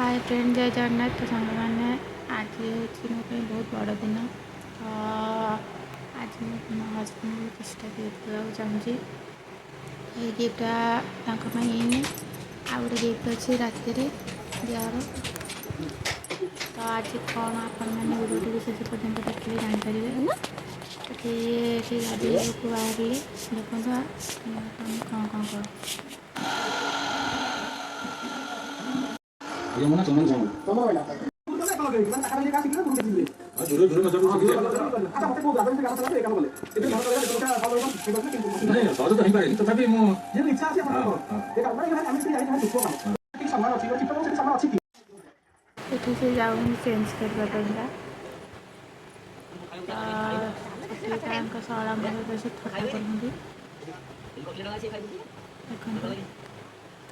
Hi friend, जय जगन्नाथ। तो सांग मैंने आज हूँ मो बहुत बड़ दिन। तो आज मो हजबैंड को किसी गिफ्ट देवाक चाहूँगी। ये गिफ्टा नहीं आ गए गिफ्ट अच्छी राति दिहर। तो आज कौन आपण मैंने वीडियो को शेष पर्यटन देखिए जानीपर। तो ये गाड़ी को बाहर देखो कौन कौन कर से जाऊँ चेंज करवा शला से थटा करते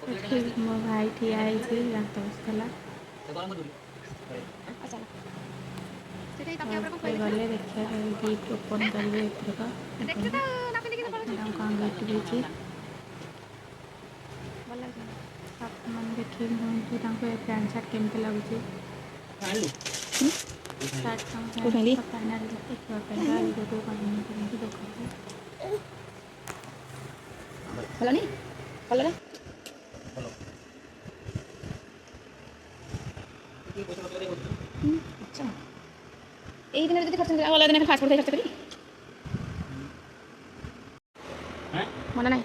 देखो मो भाई ठिया दात बसला गले देखिए गिफ्ट ओपन करेंगे एथरक कौन गिफ्ट देती आप मैंने देखिए कहूँ पैंट सार्ट केमती लगुच अच्छा এই দিনের যদি খরচ করে আলাদা দিনে ফাস্ট ফুড খরচ করি মনে নাই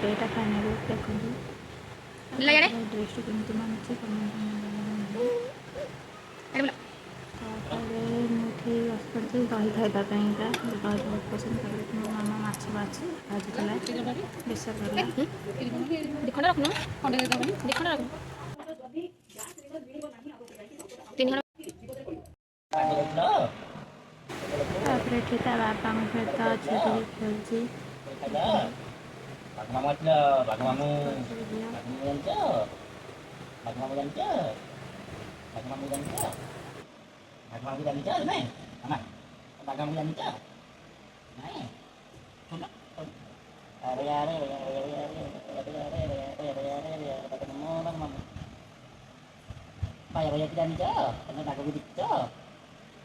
एटा फाइनल देखो ड्रेस केमती मानुचे मुझे हस्पिटाल दही खावापाई दही बहुत पसंद कर मो मामा माछ बाछ भाजुला बेसर दिखंड रखना खंडे दिखंड रखना तीन खंड बापा सहित अच्छे खेलुची Bagaimana aja, bagaimana aja, bagaimana aja, bagaimana aja, bagaimana aja, nih, aman, bagaimana aja, nih, sudah, bayar tidak aja, karena bagus aja,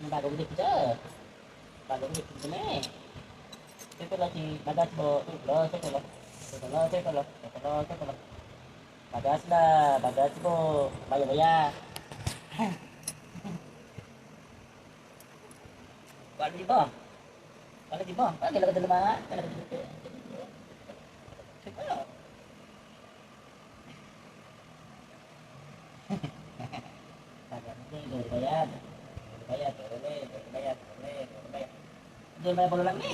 bagus aja, bagus aja, nih, itu lagi bagas bo, Sekolah. Bagas lah, bagas po. Bayar. Balik di bawah. Lagi lagu dulu mana? Sekolah. Bagas ni bayar. Bayar bola lagi.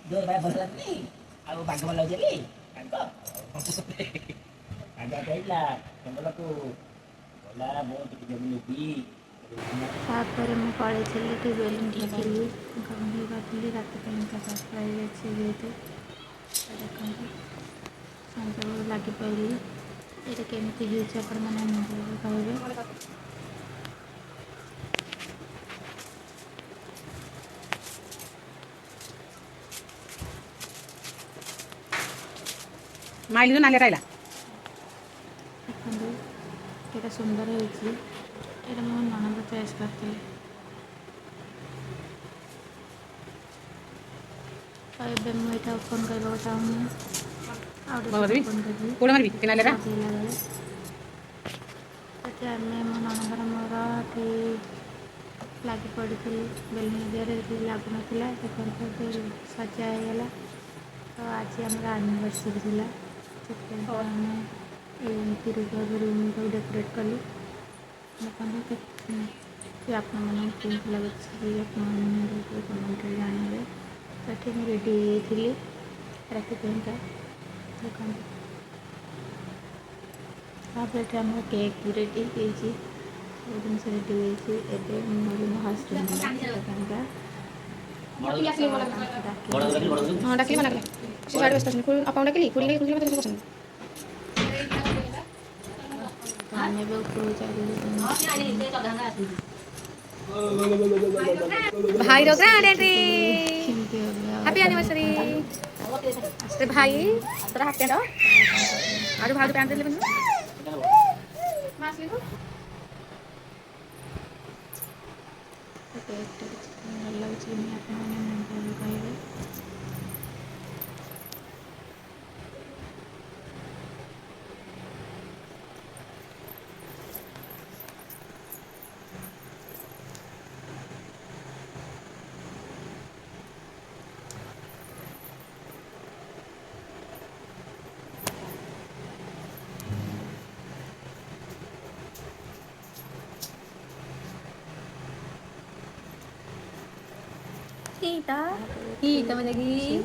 Bayar bola lagi. Aku bagaimana lagi ni? Kan agak kailah kalau tu bola mau tiga lebih तापर मैं पढ़े थी balloon ठेकिली गंभीर बात रात surprise अच्छे देखते संजय लगे पाइली ये केमती मैंने कहे माइल जो नाले राइला देखो सुंदर है मो ननद चॉइस करते तो मुझे ओपन करने चाहूँ कोड़ मारबी के नाले रा आम मो ननदर मोर लगे पड़ी बेलून दिए लगुन देखते सजाईगला तो आज आम एनिवर्सरी थी रूम को डेकोरेट कलु देखते आपण मैंने केमती लगे कमेंट जानवे तो ये रेडी थी राति देखते तापर आम केक भी रेडी जिन रेडी होती मो हस्बैंड हाँ डाकिली मना ସେ ସାଡ଼େ ବ୍ୟସ୍ତ ଅଛନ୍ତି ଆପଣ ଡାକିଲି ଖୁଡ଼ି ଲାଗି ଖୁଡ଼ି ମୋତେ କରୁଛନ୍ତି ଆମେ ଏବେ ଉପରକୁ ଚାଲିଲୁ ଭାଇର ଗ୍ରାଣ୍ଡ ଏଣ୍ଟ୍ରି କେମିତି ହେଲା ହାପି ଆନିଭର୍ସରୀ ସେ ଭାଇ ତୋର ହାଫ୍ ପ୍ୟାଣ୍ଟ ଆଉ ଭାଉଜ ପ୍ୟାଣ୍ଟ ଦେଲେ ପିନ୍ଧୁ ଟେଷ୍ଟ ଭଲ ଲାଗୁଛି ଆପଣମାନେ ଭଲ କହିବେ Kita lagi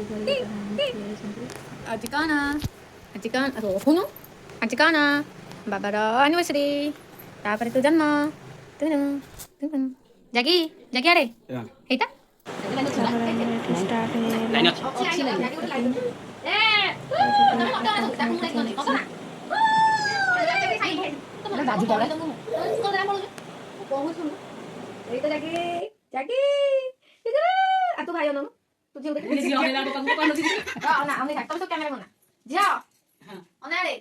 Ajikana Kuno Ajikana Babara anniversary Tapare tu janma Jagi are Kita start तू भाई तू झील ना तुम सब कैमरा बना झियो अनारे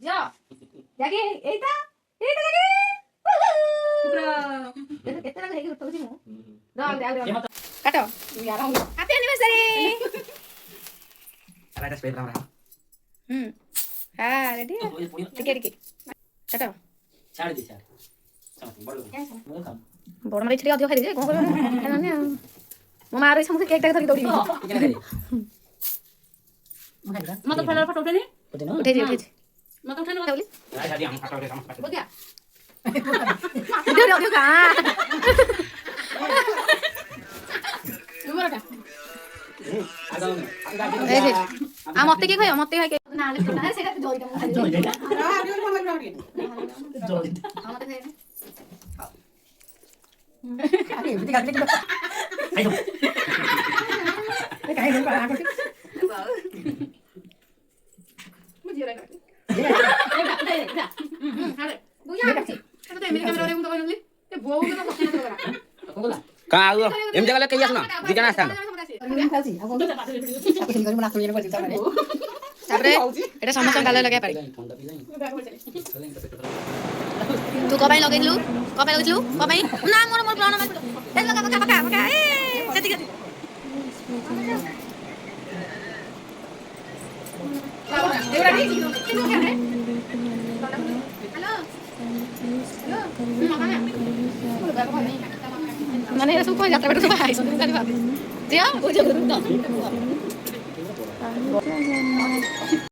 झियो जागी एटा एटा जागी केते रंग हेगी उठौची मु रंग काटो यार हैप्पी एनिवर्सरी अरे स्प्रे बना रहा हां रेडी टिके काटो छाड़ दे छाड़ बड़ काम बड़ मारे छिड़ी अधिक खाइ दे कोन करबे मो मारे समझ केक टाक धरि दौड़ी मत फोटो उठे उठे जी मत उठे ना बोली शादी हम फोटो उठे हम बोल क्या वीडियो का आ मते के खय मते खाय के ना ले ना सेटा जोई दम खाली जोई देता जोई हम मते खाय अरे बिटी काट ले आइलो काय हो पा मुझे रे काट अरे बुया काट तो मेरी कैमरा रे मुंडा बनली ते बोउ के तो सत्य करा कोला का आउ एम जगह ले कहिया सुना दिजना आसा तापरे एटा समस्त गाल लगे पारी तू कबाई लगेलु कबाई ना मोर प्लान मार ए लगा पका ए जति जति देवरा दी हेलो माने सब कोई जात्रा बेटा सब आइ सब गाडी भाबे जे ओ जो